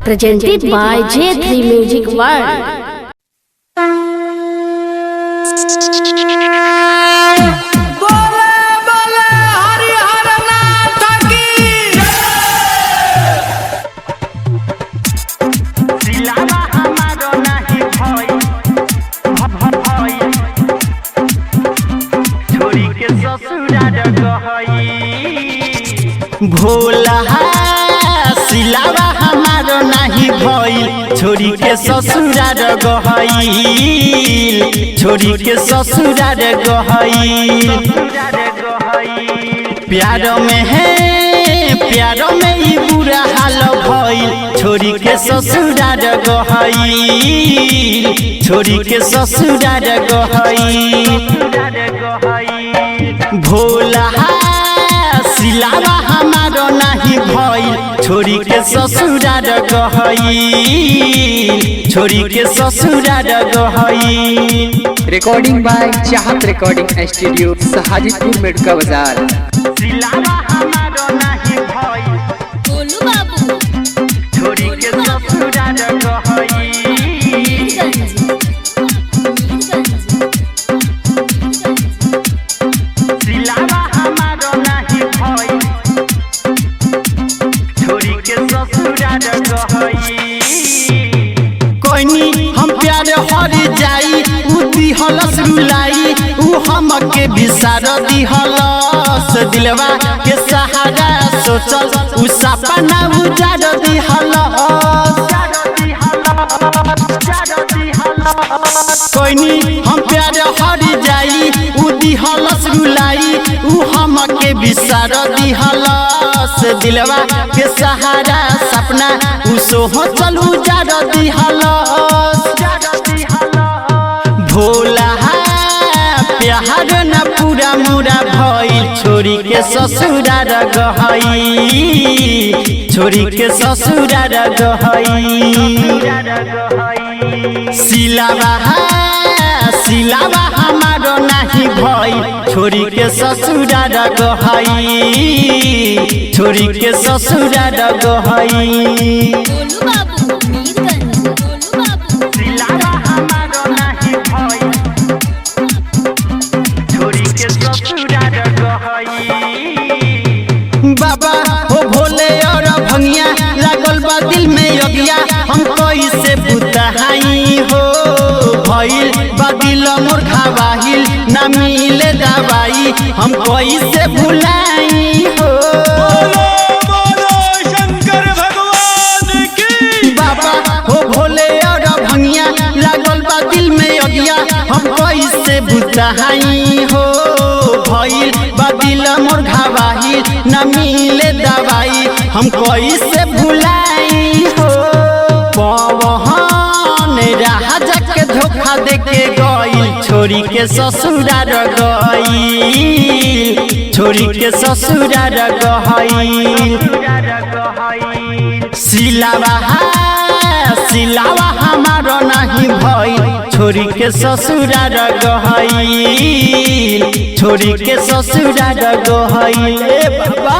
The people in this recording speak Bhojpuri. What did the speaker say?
Presented by J3 Music World. Bhola सिलावा हमारो नहीं भइल, छोरी के ससुरार गइल, छोरी के ससुरार गइल। प्यार में है प्यार में ही बुरा हाल भइल, छोरी के ससुरार गइल, छोरी के ससुरार गइल। भोला सिलावा हमारो नहीं भइल, छोरी के ससुरार गइल, छोरी के ससुरार गइल। रिकॉर्डिंग बाय चाहत रिकॉर्डिंग स्टूडियो हाजीपुर मेडका बाजार। सिलावा हमारो नहीं भइल, गोलू बाबू छोरी के ससुरार गइल। हम प्यार हर जाई दिहलस रुलाई, उ हमके बिसार दिहलस, दिलवा के सहारा सोचल उ सपना उजाड़ दिहलस। हम प्यार हर जाई दिहलस रुलाई, उ हमके बिसार दिहलस, दिलवा के सहारा सपना उ सोचल उजाड़ दिहलस। भोला प्यार न पूरा मुरा भइल, छोरी के ससुरार गइल, छोरी के ससुरार गइल। सिलावा हमारो नहीं भइल, छोरी के ससुरार गइल, छोरी के ससुरार गइल। गोलू बाबू मीरगंज, गोलू बाबू सिलावा हमारो नहीं भइल, छोरी के ससुरार गइल। बाबा हो भोले और भंगिया लागल बा दिल में अगिया, हम कैसे बुताई हो भइल बा दिल मोर घावाहिल, ना मिले दवाई हम कैसे भुलाई हो। शंकर भगवान की बाबा हो भोले और भंगिया लागल बा दिल में अगिया, हम कैसे बुताई हो भइल बा दिल मोर घावाहिल, ना मिले दवाई हम कैसे भुलाई हो। पवन राजा के धोखा देके गइल, छोरी के ससुरार गइल, छोरी के ससुरार गइल। सिलावा हमारो नहीं भइल, छोरी के ससुरार गइल, छोरी के ससुरार गइल। ए बाबा